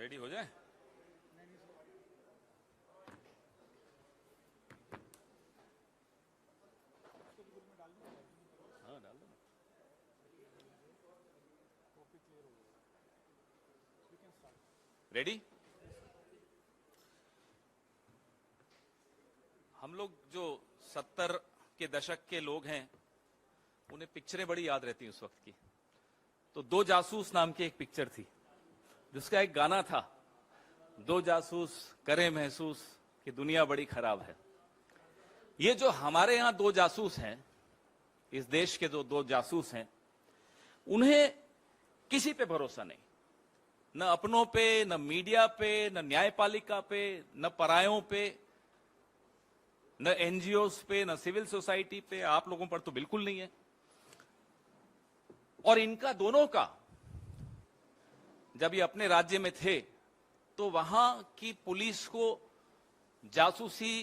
Ready हो जाए। हाँ डाल दो। रेडी। हम लोग जो 70 के दशक के लोग हैं उन्हें पिक्चरें बड़ी याद रहती हैं उस वक्त की। तो दो जासूस नाम की एक पिक्चर थी जिसका एक गाना था, दो जासूस करें महसूस कि दुनिया बड़ी खराब है। ये जो हमारे यहां दो जासूस हैं, इस देश के जो दो जासूस हैं, उन्हें किसी पे भरोसा नहीं, न अपनों पे, न मीडिया पे, न न्यायपालिका पे, न परायों पे, न एनजीओस पे, न सिविल सोसाइटी पे, आप लोगों पर तो बिल्कुल नहीं है। और इनका दोनों का जब ये अपने राज्य में थे तो वहां की पुलिस को जासूसी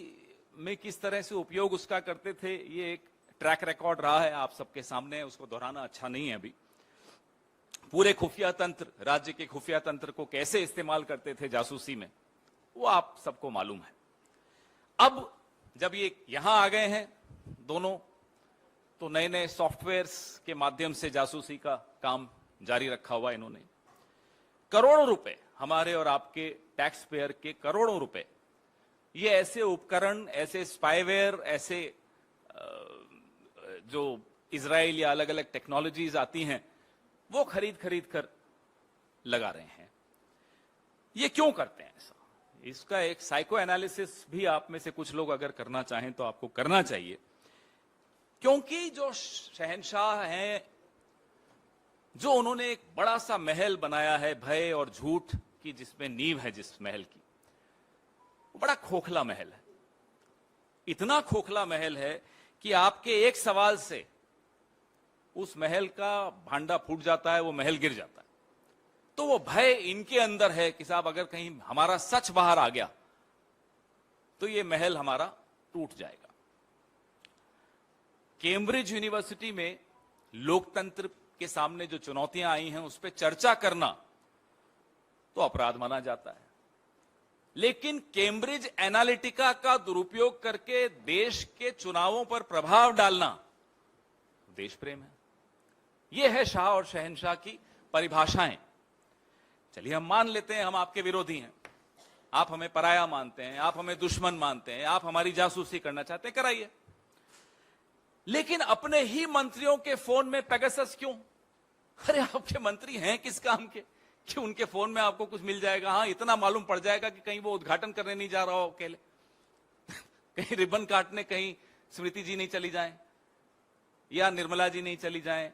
में किस तरह से उपयोग उसका करते थे, ये एक ट्रैक रिकॉर्ड रहा है आप सबके सामने, उसको दोहराना अच्छा नहीं है। अभी पूरे खुफिया तंत्र, राज्य के खुफिया तंत्र को कैसे इस्तेमाल करते थे जासूसी में, वो आप सबको मालूम है। अब जब ये यहां आ गए हैं दोनों, तो नए नए सॉफ्टवेयर्स के माध्यम से जासूसी का काम जारी रखा हुआ इन्होंने। करोड़ों रुपए, हमारे और आपके टैक्स पेयर के करोड़ों रुपए, ये ऐसे उपकरण, ऐसे स्पाईवेयर, ऐसे जो इजराइल या अलग अलग टेक्नोलॉजीज आती हैं, वो खरीद कर लगा रहे हैं। ये क्यों करते हैं ऐसा? इसका एक साइको एनालिसिस भी आप में से कुछ लोग अगर करना चाहें तो आपको करना चाहिए। क्योंकि जो शहंशाह हैं, जो उन्होंने एक बड़ा सा महल बनाया है भय और झूठ की, जिसमें नींव है जिस महल की, वो बड़ा खोखला महल है। इतना खोखला महल है कि आपके एक सवाल से उस महल का भांडा फूट जाता है, वो महल गिर जाता है। तो वो भय इनके अंदर है कि साहब अगर कहीं हमारा सच बाहर आ गया तो ये महल हमारा टूट जाएगा। कैम्ब्रिज यूनिवर्सिटी में लोकतंत्र के सामने जो चुनौतियां आई हैं उस पर चर्चा करना तो अपराध माना जाता है, लेकिन कैम्ब्रिज एनालिटिका का दुरुपयोग करके देश के चुनावों पर प्रभाव डालना देश प्रेम है। यह है शाह और शहंशाह की परिभाषाएं। चलिए हम मान लेते हैं हम आपके विरोधी हैं, आप हमें पराया मानते हैं, आप हमें दुश्मन मानते हैं, आप हमारी जासूसी करना चाहते हैं, कराइए। लेकिन अपने ही मंत्रियों के फोन में पेगासस क्यों? अरे आपके मंत्री हैं किस काम के कि उनके फोन में आपको कुछ मिल जाएगा? हाँ, इतना मालूम पड़ जाएगा कि कहीं वो उद्घाटन करने नहीं जा रहा हो अकेले, कहीं रिबन काटने कहीं स्मृति जी नहीं चली जाएं, या निर्मला जी नहीं चली जाएं,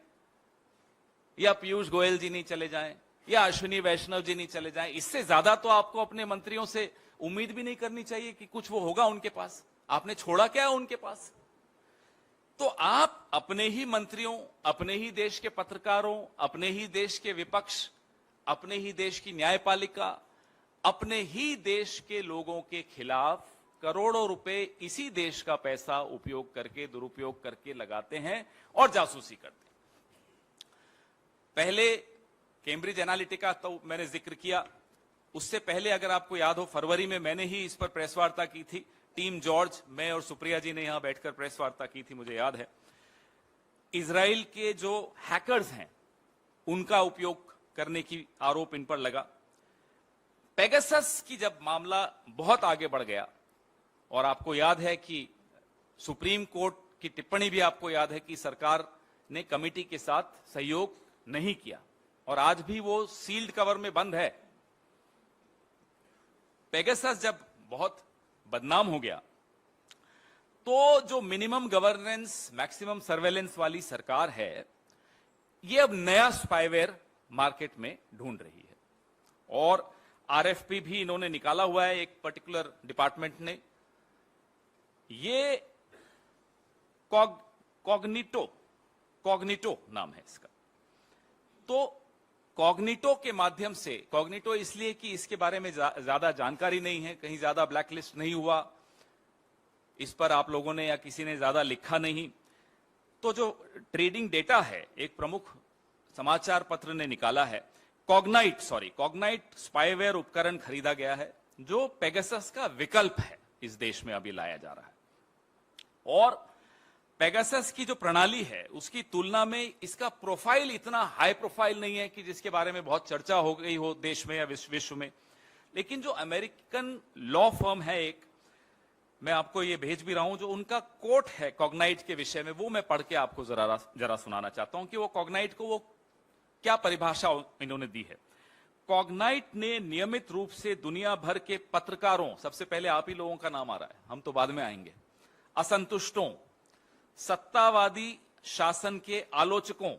या पीयूष गोयल जी नहीं चले जाएं, या अश्विनी वैष्णव जी नहीं चले जाएं। इससे ज्यादा तो आपको अपने मंत्रियों से उम्मीद भी नहीं करनी चाहिए कि कुछ वो होगा उनके पास। आपने छोड़ा क्या है उनके पास? तो आप अपने ही मंत्रियों, अपने ही देश के पत्रकारों, अपने ही देश के विपक्ष, अपने ही देश की न्यायपालिका, अपने ही देश के लोगों के खिलाफ करोड़ों रुपए इसी देश का पैसा उपयोग करके, दुरुपयोग करके लगाते हैं और जासूसी करते हैं। पहले कैम्ब्रिज एनालिटिका तो मैंने जिक्र किया, उससे पहले अगर आपको याद हो फरवरी में मैंने ही इस पर प्रेस वार्ता की थी। टीम जॉर्ज, मैं और सुप्रिया जी ने यहां बैठकर प्रेस वार्ता की थी, मुझे याद है। इजराइल के जो हैकर्स हैं उनका उपयोग करने की आरोप इन पर लगा। पेगासस की जब मामला बहुत आगे बढ़ गया, और आपको याद है कि सुप्रीम कोर्ट की टिप्पणी भी आपको याद है कि सरकार ने कमेटी के साथ सहयोग नहीं किया, और आज भी वो सील्ड कवर में बंद है। पेगासस जब बहुत बदनाम हो गया तो जो मिनिमम गवर्नेंस मैक्सिमम सर्वेलेंस वाली सरकार है, ये अब नया स्पाईवेयर मार्केट में ढूंढ रही है, और आरएफपी भी इन्होंने निकाला हुआ है एक पर्टिकुलर डिपार्टमेंट ने। ये कॉग्निटो नाम है इसका। तो कॉग्निटो के माध्यम से, कॉग्निटो इसलिए कि इसके बारे में ज्यादा जानकारी नहीं है, कहीं ज्यादा ब्लैकलिस्ट नहीं हुआ, इस पर आप लोगों ने या किसी ने ज्यादा लिखा नहीं। तो जो ट्रेडिंग डेटा है, एक प्रमुख समाचार पत्र ने निकाला है कॉग्नाइट स्पाईवेयर उपकरण खरीदा गया है जो पेगासस का विकल्प है, इस देश में अभी लाया जा रहा है। और पेगासस की जो प्रणाली है उसकी तुलना में इसका प्रोफाइल इतना हाई प्रोफाइल नहीं है कि जिसके बारे में बहुत चर्चा हो गई हो देश में या विश्व में। लेकिन जो अमेरिकन लॉ फर्म है एक, मैं आपको ये भेज भी रहा हूं, जो उनका कोट है कॉग्नाइट के विषय में, वो मैं पढ़ के आपको जरा सुनाना चाहता हूं कि वो कॉग्नाइट को वो क्या परिभाषा इन्होंने दी है। कॉग्नाइट ने नियमित रूप से दुनिया भर के पत्रकारों, सबसे पहले आप ही लोगों का नाम आ रहा है, हम तो बाद में आएंगे, असंतुष्टों, सत्तावादी शासन के आलोचकों,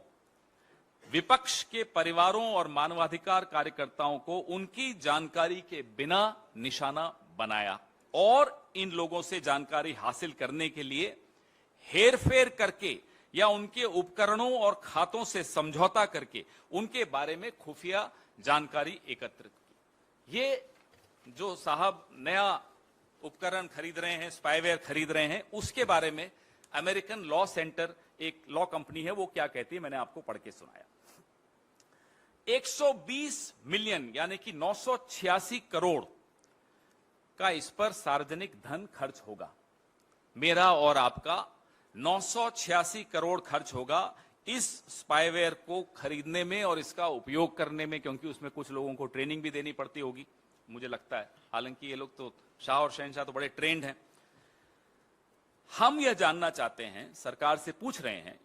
विपक्ष के परिवारों और मानवाधिकार कार्यकर्ताओं को उनकी जानकारी के बिना निशाना बनाया और इन लोगों से जानकारी हासिल करने के लिए हेरफेर करके या उनके उपकरणों और खातों से समझौता करके उनके बारे में खुफिया जानकारी एकत्रित की। ये जो साहब नया उपकरण खरीद रहे हैं, स्पाईवेयर खरीद रहे हैं, उसके बारे में अमेरिकन लॉ सेंटर, एक लॉ कंपनी है, वो क्या कहती है मैंने आपको पढ़ के सुनाया। 120 मिलियन यानी कि 986 करोड़ का इस पर सार्वजनिक धन खर्च होगा। मेरा और आपका 986 करोड़ खर्च होगा इस स्पाईवेयर को खरीदने में और इसका उपयोग करने में, क्योंकि उसमें कुछ लोगों को ट्रेनिंग भी देनी पड़ती होगी, मुझे लगता है। हालांकि ये लोग तो, शाह और शहनशाह तो बड़े ट्रेंड हैं। हम यह जानना चाहते हैं, सरकार से पूछ रहे हैं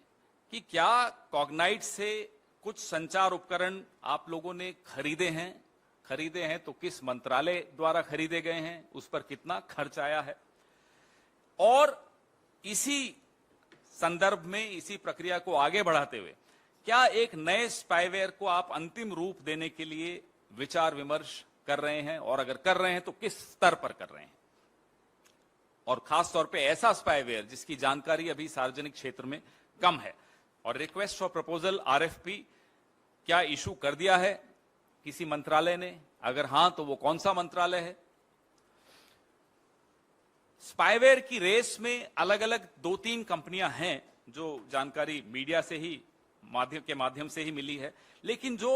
कि क्या कॉग्नाइट से कुछ संचार उपकरण आप लोगों ने खरीदे हैं तो किस मंत्रालय द्वारा खरीदे गए हैं, उस पर कितना खर्च आया है, और इसी संदर्भ में, इसी प्रक्रिया को आगे बढ़ाते हुए क्या एक नए स्पाईवेयर को आप अंतिम रूप देने के लिए विचार विमर्श कर रहे हैं, और अगर कर रहे हैं तो किस स्तर पर कर रहे हैं, और खास तौर पे ऐसा स्पाईवेयर जिसकी जानकारी अभी सार्वजनिक क्षेत्र में कम है। और रिक्वेस्ट फॉर प्रपोजल RFP क्या इशू कर दिया है किसी मंत्रालय ने? अगर हां तो वो कौन सा मंत्रालय है? स्पाईवेयर की रेस में अलग अलग 2-3 कंपनियां हैं जो जानकारी मीडिया से ही माध्यम से ही मिली है। लेकिन जो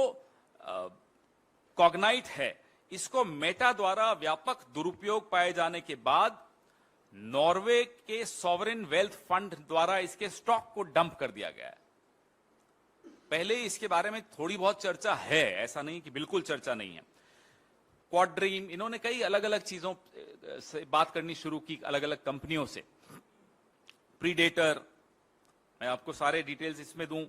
कॉग्नाइट है, इसको मेटा द्वारा व्यापक दुरुपयोग पाए जाने के बाद नॉर्वे के सॉवरेन वेल्थ फंड द्वारा इसके स्टॉक को डंप कर दिया गया है। पहले इसके बारे में थोड़ी बहुत चर्चा है, ऐसा नहीं कि बिल्कुल चर्चा नहीं है। क्वाड्रीम, इन्होंने कई अलग अलग चीजों से बात करनी शुरू की, अलग अलग कंपनियों से। प्रीडेटर, मैं आपको सारे डिटेल्स इसमें दूं,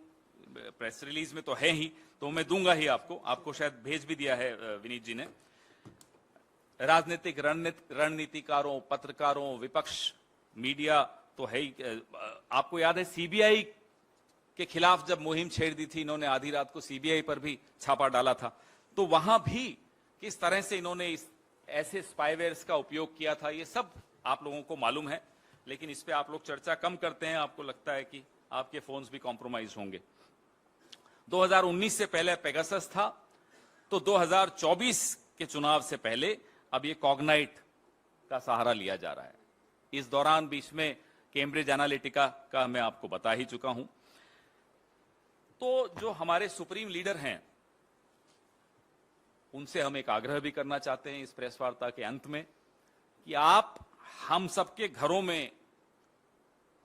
प्रेस रिलीज में तो है ही, तो मैं दूंगा ही आपको शायद भेज भी दिया है विनीत जी ने। राजनीतिक रणनीतिकारों, पत्रकारों, विपक्ष, मीडिया तो है ही। आपको याद है सीबीआई के खिलाफ जब मुहिम छेड़ दी थी इन्होंने, आधी रात को सीबीआई पर भी छापा डाला था, तो वहां भी किस तरह से इन्होंने ऐसे स्पाईवेयर्स का उपयोग किया था, ये सब आप लोगों को मालूम है। लेकिन इस पे आप लोग चर्चा कम करते हैं, आपको लगता है कि आपके फोन्स भी कॉम्प्रोमाइज होंगे। 2019 से पहले पेगासस था, तो 2024 के चुनाव से पहले अब ये कॉग्नाइट का सहारा लिया जा रहा है। इस दौरान बीच में कैम्ब्रिज एनालिटिका का मैं आपको बता ही चुका हूं। तो जो हमारे सुप्रीम लीडर हैं, उनसे हम एक आग्रह भी करना चाहते हैं इस प्रेस वार्ता के अंत में कि आप हम सबके घरों में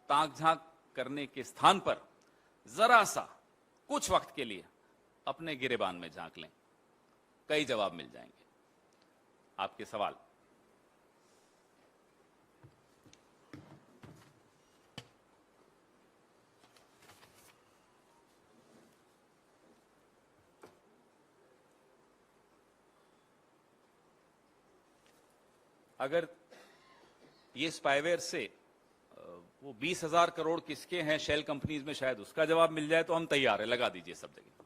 ताक झांक करने के स्थान पर जरा सा कुछ वक्त के लिए अपने गिरेबान में झांक लें, कई जवाब मिल जाएंगे आपके सवाल। अगर ये स्पाईवेयर से वो 20,000 करोड़ किसके हैं शेल कंपनीज में, शायद उसका जवाब मिल जाए तो हम तैयार है, लगा दीजिए सब जगह।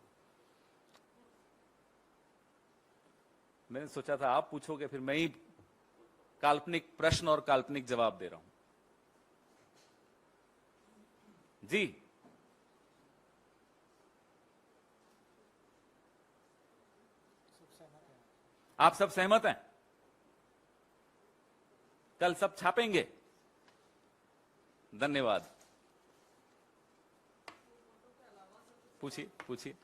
मैंने सोचा था आप पूछोगे, फिर मैं ही काल्पनिक प्रश्न और काल्पनिक जवाब दे रहा हूं। जी, आप सब सहमत हैं? कल सब छापेंगे? धन्यवाद। पूछिए।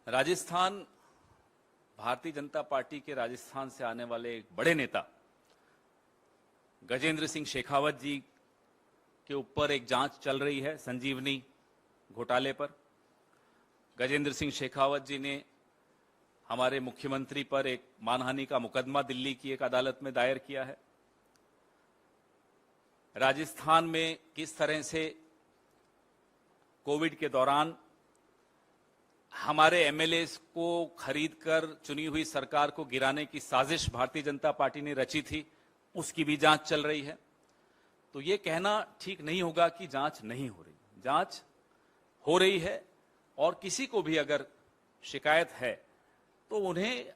राजस्थान, भारतीय जनता पार्टी के राजस्थान से आने वाले एक बड़े नेता गजेंद्र सिंह शेखावत जी के ऊपर एक जांच चल रही है संजीवनी घोटाले पर। गजेंद्र सिंह शेखावत जी ने हमारे मुख्यमंत्री पर एक मानहानि का मुकदमा दिल्ली की एक अदालत में दायर किया है। राजस्थान में किस तरह से कोविड के दौरान हमारे एमएलएस को खरीदकर चुनी हुई सरकार को गिराने की साजिश भारतीय जनता पार्टी ने रची थी, उसकी भी जांच चल रही है। तो ये कहना ठीक नहीं होगा कि जांच नहीं हो रही। जांच हो रही है और किसी को भी अगर शिकायत है तो उन्हें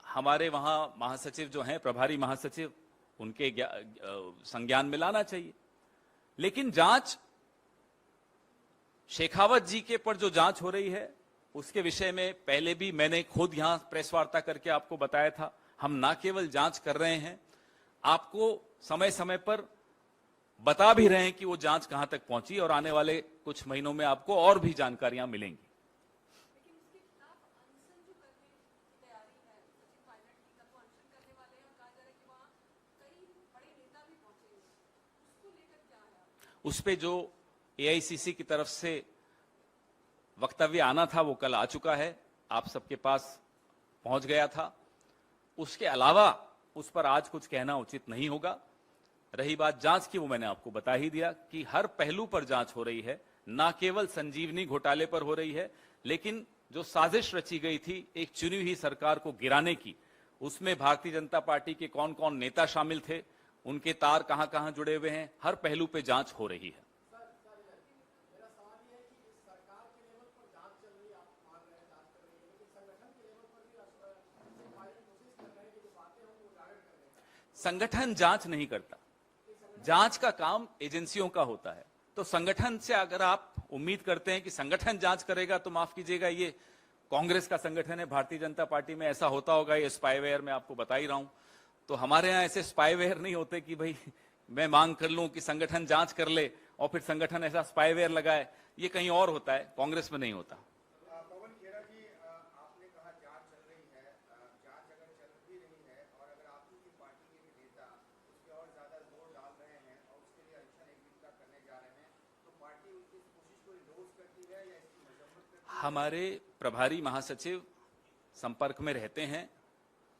हमारे वहां महासचिव जो हैं, प्रभारी महासचिव, उनके संज्ञान में लाना चाहिए। लेकिन जांच शेखावत जी के पर जो जांच हो रही है उसके विषय में पहले भी मैंने खुद यहां प्रेस वार्ता करके आपको बताया था। हम ना केवल जांच कर रहे हैं, आपको समय समय पर बता भी रहे हैं कि वो जांच कहां तक पहुंची और आने वाले कुछ महीनों में आपको और भी जानकारियां मिलेंगी। उस पे जो एआईसीसी की तरफ से वक्तव्य आना था वो कल आ चुका है, आप सबके पास पहुंच गया था। उसके अलावा उस पर आज कुछ कहना उचित नहीं होगा। रही बात जांच की, वो मैंने आपको बता ही दिया कि हर पहलू पर जांच हो रही है, ना केवल संजीवनी घोटाले पर हो रही है, लेकिन जो साजिश रची गई थी एक चुनी हुई सरकार को गिराने की, उसमें भारतीय जनता पार्टी के कौन कौन नेता शामिल थे, उनके तार कहां कहां जुड़े हुए हैं, हर पहलू पे जांच हो रही है। संगठन जांच नहीं करता, जांच का काम एजेंसियों का होता है। तो संगठन से अगर आप उम्मीद करते हैं कि संगठन जांच करेगा तो माफ कीजिएगा, ये कांग्रेस का संगठन है, भारतीय जनता पार्टी में ऐसा होता होगा, ये स्पाईवेयर में आपको बता ही रहा हूं। तो हमारे यहां ऐसे स्पाईवेयर नहीं होते कि भाई मैं मांग कर लूं कि संगठन जांच कर ले और फिर संगठन ऐसा स्पाईवेयर लगाए, ये कहीं और होता है, कांग्रेस में नहीं होता। हमारे प्रभारी महासचिव संपर्क में रहते हैं,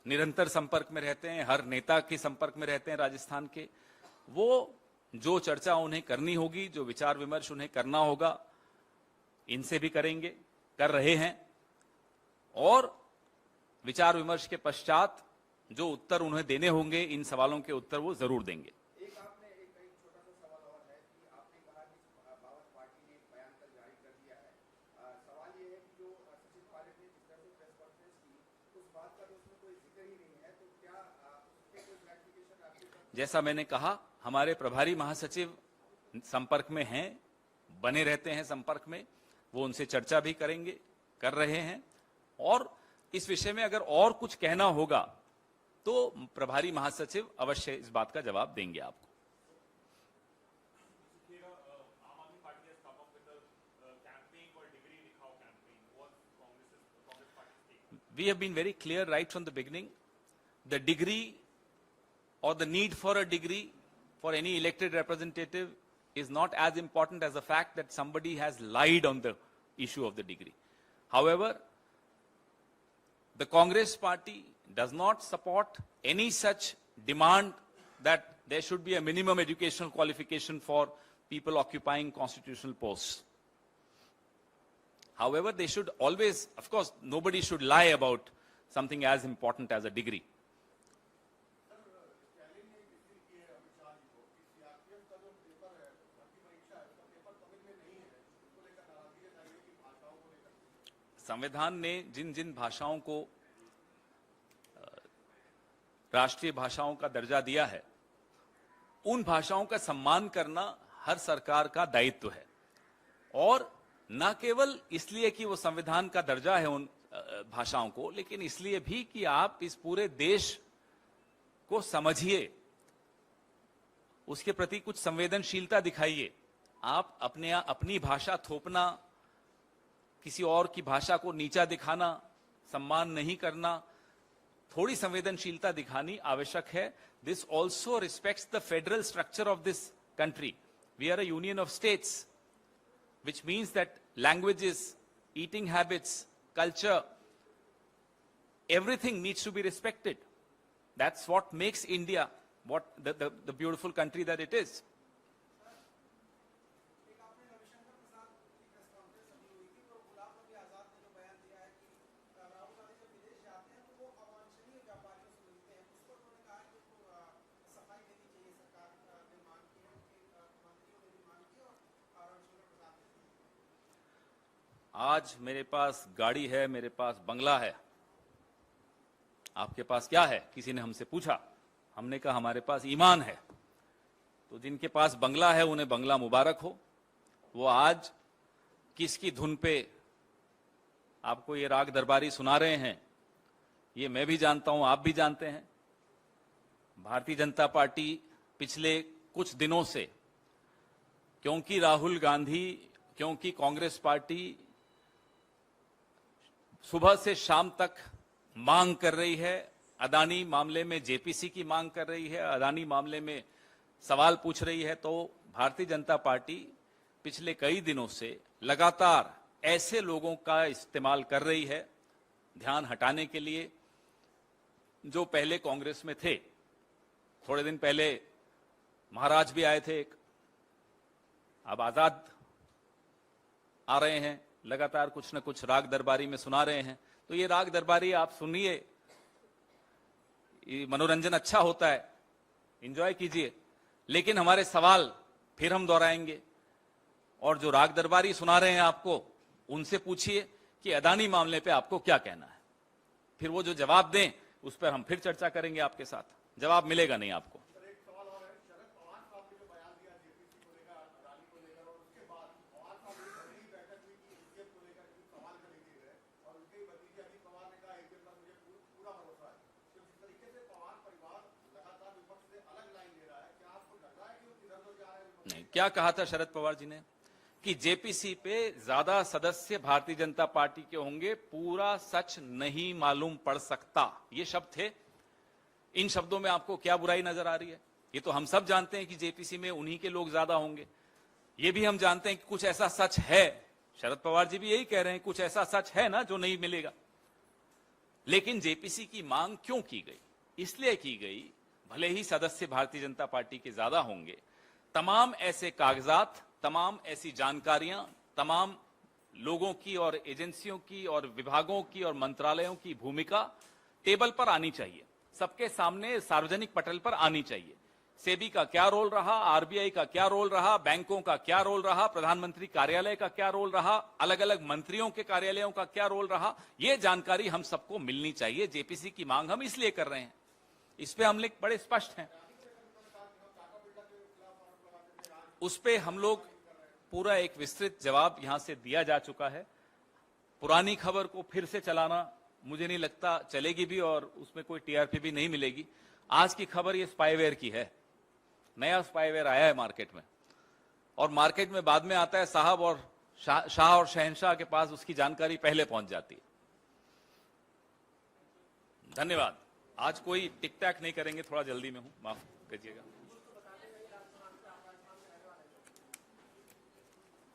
निरंतर संपर्क में रहते हैं, हर नेता के संपर्क में रहते हैं राजस्थान के। वो जो चर्चा उन्हें करनी होगी, जो विचार विमर्श उन्हें करना होगा, इनसे भी करेंगे, कर रहे हैं, और विचार विमर्श के पश्चात जो उत्तर उन्हें देने होंगे, इन सवालों के उत्तर वो जरूर देंगे। जैसा मैंने कहा, हमारे प्रभारी महासचिव संपर्क में हैं, बने रहते हैं संपर्क में, वो उनसे चर्चा भी करेंगे, कर रहे हैं, और इस विषय में अगर और कुछ कहना होगा तो प्रभारी महासचिव अवश्य इस बात का जवाब देंगे आपको। We have been very clear right from the beginning. The degree or the need for a degree for any elected representative is not as important as the fact that somebody has lied on the issue of the degree. However, the Congress party does not support any such demand that there should be a minimum educational qualification for people occupying constitutional posts. However, they should always, of course, nobody should lie about something as important as a degree. संविधान ने जिन जिन भाषाओं को राष्ट्रीय भाषाओं का दर्जा दिया है, उन भाषाओं का सम्मान करना हर सरकार का दायित्व है, और न केवल इसलिए कि वो संविधान का दर्जा है उन भाषाओं को, लेकिन इसलिए भी कि आप इस पूरे देश को समझिए, उसके प्रति कुछ संवेदनशीलता दिखाइए। आप अपनी भाषा थोपना किसी और की भाषा को नीचा दिखाना, सम्मान नहीं करना, थोड़ी संवेदनशीलता दिखानी आवश्यक है. This also respects the federal structure of this country. We are a union of states, which means that languages, eating habits, culture, everything needs to be respected. That's what makes India what the beautiful country that it is. आज मेरे पास गाड़ी है, मेरे पास बंगला है, आपके पास क्या है? किसी ने हमसे पूछा. हमने कहा हमारे पास ईमान है. तो जिनके पास बंगला है उन्हें बंगला मुबारक हो. वो आज किसकी धुन पे आपको ये राग दरबारी सुना रहे हैं, ये मैं भी जानता हूं, आप भी जानते हैं. भारतीय जनता पार्टी पिछले कुछ दिनों से, क्योंकि राहुल गांधी, क्योंकि कांग्रेस पार्टी सुबह से शाम तक मांग कर रही है, अदानी मामले में जेपीसी की मांग कर रही है, अदानी मामले में सवाल पूछ रही है, तो भारतीय जनता पार्टी पिछले कई दिनों से लगातार ऐसे लोगों का इस्तेमाल कर रही है ध्यान हटाने के लिए जो पहले कांग्रेस में थे. थोड़े दिन पहले महाराज भी आए थे एक, अब आजाद आ रहे हैं, लगातार कुछ न कुछ राग दरबारी में सुना रहे हैं. तो ये राग दरबारी आप सुनिए, मनोरंजन अच्छा होता है, एंजॉय कीजिए, लेकिन हमारे सवाल फिर हम दोहराएंगे. और जो राग दरबारी सुना रहे हैं आपको, उनसे पूछिए कि अदानी मामले पे आपको क्या कहना है. फिर वो जो जवाब दें उस पर हम फिर चर्चा करेंगे आपके साथ. जवाब मिलेगा नहीं आपको. नहीं, क्या कहा था शरद पवार जी ने कि जेपीसी पे ज्यादा सदस्य भारतीय जनता पार्टी के होंगे, पूरा सच नहीं मालूम पड़ सकता. ये शब्द थे. इन शब्दों में आपको क्या बुराई नजर आ रही है? ये तो हम सब जानते हैं कि जेपीसी में उन्हीं के लोग ज्यादा होंगे. ये भी हम जानते हैं कि कुछ ऐसा सच है. शरद पवार जी भी यही कह रहे हैं, कुछ ऐसा सच है ना जो नहीं मिलेगा. लेकिन जेपीसी की मांग क्यों की गई? इसलिए की गई, भले ही सदस्य भारतीय जनता पार्टी के ज्यादा होंगे, तमाम ऐसे कागजात, तमाम ऐसी जानकारियां, तमाम लोगों की और एजेंसियों की और विभागों की और मंत्रालयों की भूमिका टेबल पर आनी चाहिए, सबके सामने सार्वजनिक पटल पर आनी चाहिए. सेबी का क्या रोल रहा, आरबीआई का क्या रोल रहा, बैंकों का क्या रोल रहा, प्रधानमंत्री कार्यालय का क्या रोल रहा, अलग अलग मंत्रियों के कार्यालयों का क्या रोल रहा, यह जानकारी हम सबको मिलनी चाहिए. जेपीसी की मांग हम इसलिए कर रहे हैं, इस पे हम लोग बड़े स्पष्ट हैं. उस पे हम लोग पूरा एक विस्तृत जवाब यहां से दिया जा चुका है. पुरानी खबर को फिर से चलाना मुझे नहीं लगता चलेगी भी, और उसमें कोई टीआरपी भी नहीं मिलेगी. आज की खबर ये स्पाईवेयर की है. नया स्पाईवेयर आया है मार्केट में, और मार्केट में बाद में आता है साहब, और शाह और शहनशाह के पास उसकी जानकारी पहले पहुंच जाती है. धन्यवाद. आज कोई टिक टैक नहीं करेंगे, थोड़ा जल्दी में हूं, माफ कीजिएगा.